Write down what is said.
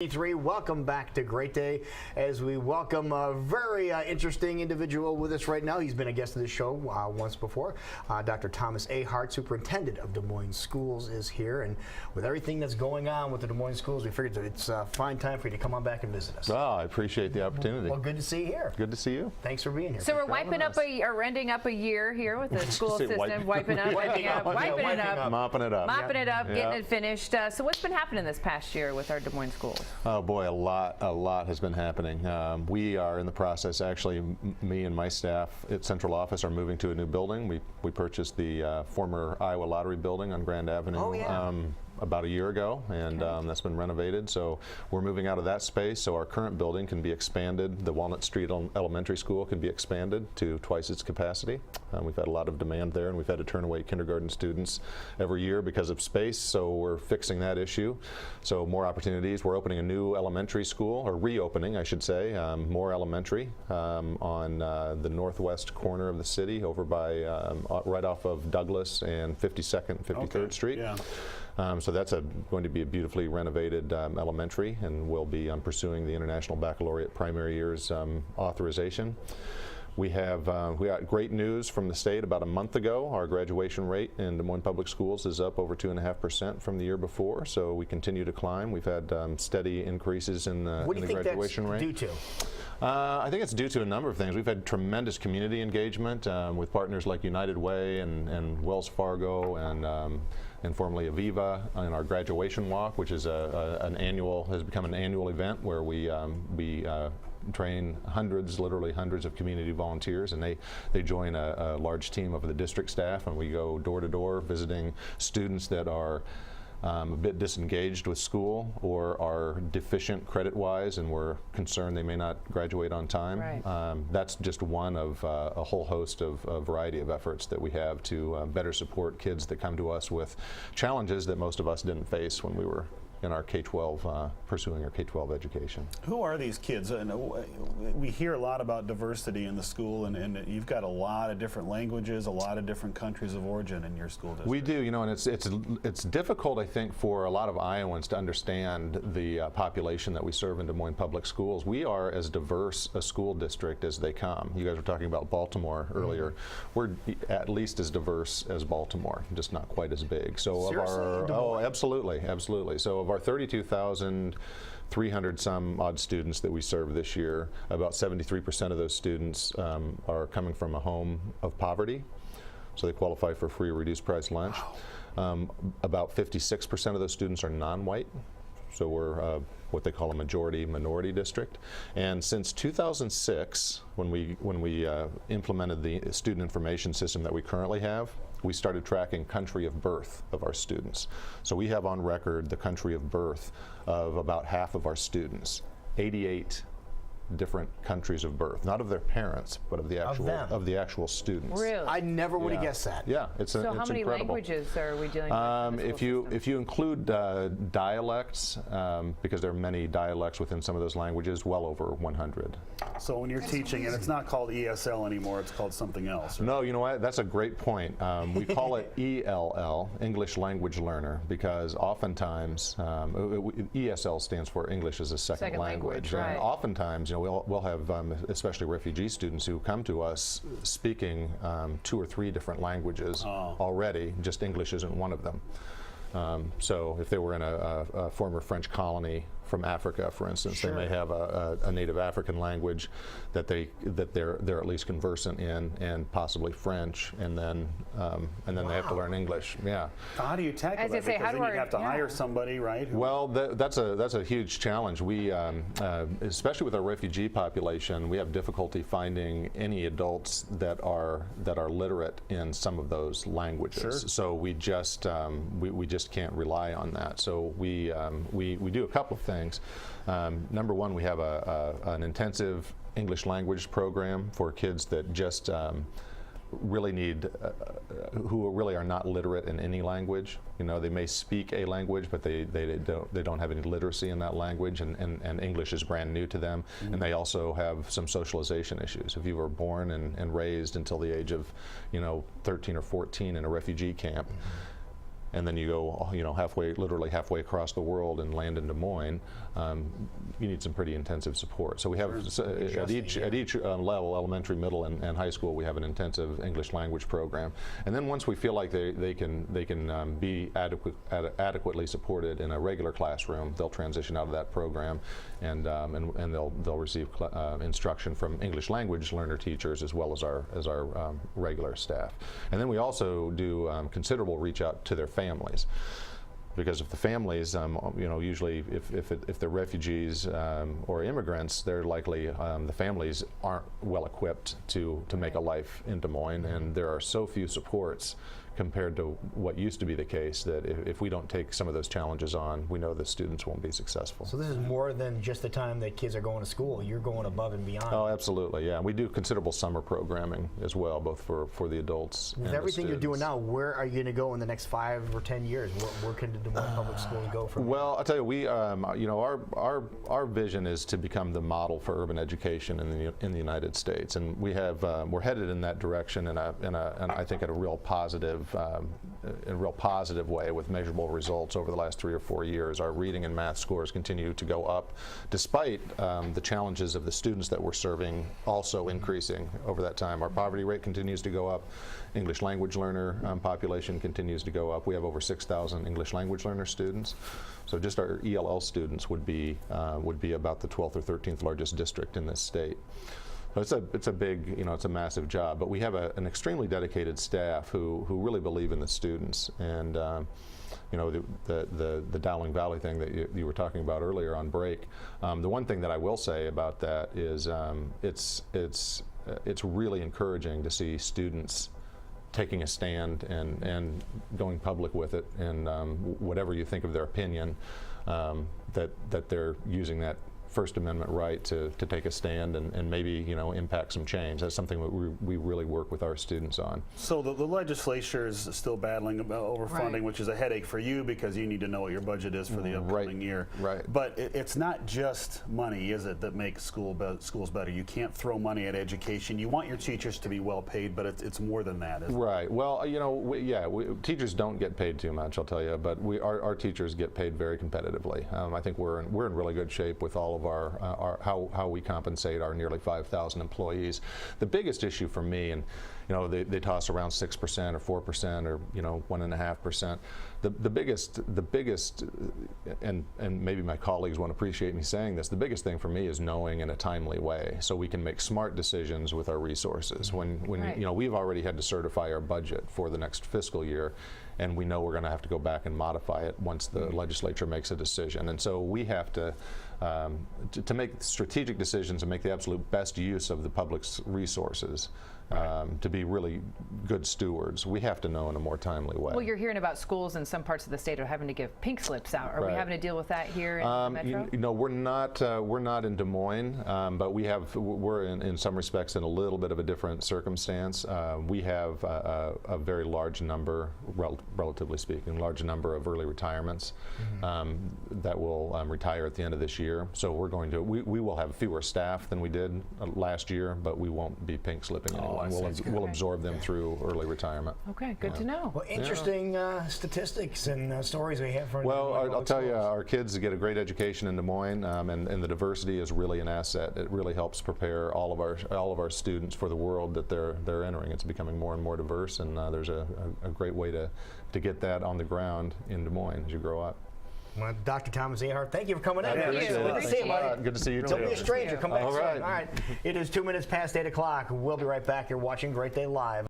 Welcome back to Great Day as we welcome a very interesting individual with us right now. He's been a guest of the show once before. Dr. Thomas Ahart, Superintendent of Des Moines Schools, is here. And with everything that's going on with the Des Moines Schools, we figured that it's a fine time for you to come on back and visit us. Oh, I appreciate the opportunity. Well, good to see you here. Good to see you. Thanks for being here. So we're wiping up or ending up a year here with the school system, wiping up, Mopping it up, getting it finished. So what's been happening this past year with our Des Moines schools? Oh boy, a lot has been happening. We are in the process, actually, me and my staff at Central Office are moving to a new building. We purchased the former Iowa Lottery building on Grand Avenue about a year ago, and that's been renovated. So we're moving out of that space, so our current building can be expanded. The Walnut Street Elementary School can be expanded to twice its capacity. We've had a lot of demand there, and we've had to turn away kindergarten students every year because of space, so we're fixing that issue. So more opportunities. We're opening a new elementary school, or reopening, I should say, more elementary on the northwest corner of the city, over by right off of Douglas and 52nd and 53rd Street. Yeah. So that's going to be a beautifully renovated elementary, and we'll be pursuing the International Baccalaureate primary years authorization. We got great news from the state about a month ago. Our graduation rate in Des Moines Public Schools is up over 2.5% from the year before, so we continue to climb. We've had steady increases in the graduation rate. What do you think that's due to? I think it's due to a number of things. We've had tremendous community engagement with partners like United Way and Wells Fargo and formerly Aviva, in our graduation walk, which is has become an annual event where we train literally hundreds of community volunteers, and they join a large team of the district staff, and we go door to door visiting students that are a bit disengaged with school or are deficient credit-wise, and we're concerned they may not graduate on time. Right. That's just one of a whole host of a variety of efforts that we have to better support kids that come to us with challenges that most of us didn't face when we were in our K-12, pursuing our K-12 education. Who are these kids? We hear a lot about diversity in the school, and you've got a lot of different languages, a lot of different countries of origin in your school district. We do, and it's difficult, I think, for a lot of Iowans to understand the population that we serve in Des Moines Public Schools. We are as diverse a school district as they come. You guys were talking about Baltimore earlier. We're at least as diverse as Baltimore, just not quite as big. So Seriously? Absolutely. So of our 32,300 some odd students that we serve this year, about 73% of those students are coming from a home of poverty, so they qualify for free or reduced price lunch. Wow. About 56% of those students are non-white, so we're what they call a majority minority district. And since 2006, when we implemented the student information system that we currently have, we started tracking country of birth of our students. So we have on record the country of birth of about half of our students, 88 different countries of birth, not of their parents, but of the actual students. Really? I never would have guessed that. Yeah, it's So how many incredible. languages are we dealing with? If you include dialects, because there are many dialects within some of those languages, well over 100. So when you're teaching, and it's not called ESL anymore, it's called something else. Right? No, you know what? That's a great point. We call it ELL, English Language Learner, because oftentimes ESL stands for English as a second language. Right. And oftentimes, we'll have, especially refugee students who come to us speaking 2 or 3 different languages already, just English isn't one of them. So if they were in a former French colony from Africa, for instance, they may have a native African language that they're at least conversant in, and possibly French, and then they have to learn English. Yeah. How do you tackle that? Because then you have to hire somebody, right? Well, that's a huge challenge. We, especially with our refugee population, we have difficulty finding any adults that are literate in some of those languages. Sure. So we just can't rely on that. So we do a couple of things. Number one, we have an intensive English language program for kids that just really need, who really are not literate in any language. They may speak a language, but they don't have any literacy in that language, and English is brand new to them. Mm-hmm. And they also have some socialization issues. If you were born and raised until the age of 13 or 14 in a refugee camp, and then you go, literally halfway across the world and land in Des Moines, you need some pretty intensive support. So we have at each level, elementary, middle, and high school, we have an intensive English language program. And then once we feel like they can be adequately supported in a regular classroom, they'll transition out of that program, and they'll receive instruction from English language learner teachers as well as our regular staff. And then we also do considerable reach out to their families. Because if the families, usually if they're refugees or immigrants, they're likely, the families aren't well equipped to make a life in Des Moines, and there are so few supports compared to what used to be the case that if we don't take some of those challenges on, we know the students won't be successful. So this is more than just the time that kids are going to school. You're going above and beyond. Oh, absolutely, yeah. We do considerable summer programming as well, both for the adults and with everything the you're doing students. now, where are you going to go in the next 5 or 10 years? Where can the Des Moines Public Schools go from? Well, I'll tell you, we, our vision is to become the model for urban education in the United States, and we have we're headed in that direction, and I think in a real positive way with measurable results over the last 3 or 4 years. Our reading and math scores continue to go up, despite the challenges of the students that we're serving also increasing over that time. Our poverty rate continues to go up. English language learner population continues to go up. We have over 6,000 English language learner students. So just our ELL students would be about the 12th or 13th largest district in this state. So it's a big, it's a massive job, but we have an extremely dedicated staff who really believe in the students. And the Dowling Valley thing that you were talking about earlier on break, the one thing that I will say about that is it's really encouraging to see students taking a stand and going public with it, and whatever you think of their opinion, that they're using that First Amendment right to take a stand and maybe impact some change. That's something that we really work with our students on. So the legislature is still battling about overfunding, Right. which is a headache for you because you need to know what your budget is for the upcoming year. Right. But it's not just money, is it, that makes schools better? You can't throw money at education. You want your teachers to be well paid, but it's more than that, isn't it? Right. Well, teachers don't get paid too much, I'll tell you, but our teachers get paid very competitively. I think we're in really good shape with all of our how we compensate our nearly 5,000 employees. The biggest issue for me, and they toss around 6% or 4% or 1.5%. The biggest, and maybe my colleagues won't appreciate me saying this, the biggest thing for me is knowing in a timely way, so we can make smart decisions with our resources. When Right. We've already had to certify our budget for the next fiscal year, and we know we're going to have to go back and modify it once the legislature makes a decision. And so we have to make strategic decisions and make the absolute best use of the public's resources. To be really good stewards, we have to know in a more timely way. Well, you're hearing about schools in some parts of the state are having to give pink slips out. Are we Right. having to deal with that here in the metro? We're not in Des Moines, but we're in some respects in a little bit of a different circumstance. We have a very large number, relatively speaking, large number of early retirements that will retire at the end of this year. So we will have fewer staff than we did last year, but we won't be pink slipping anyone. We'll absorb them through early retirement. Okay, good to know. Well, interesting statistics and stories we have from. Well, Des Moines I'll tell you, schools. our kids get a great education in Des Moines, and the diversity is really an asset. It really helps prepare all of our students for the world that they're entering. It's becoming more and more diverse, and there's a great way to get that on the ground in Des Moines as you grow up. Well, Dr. Thomas Ahart, thank you for coming in. Thank you. Good to see you, buddy. Good to see you too. Don't be a stranger. Come back All soon. right. All right. It is 2 minutes past 8 o'clock. We'll be right back. You're watching Great Day Live.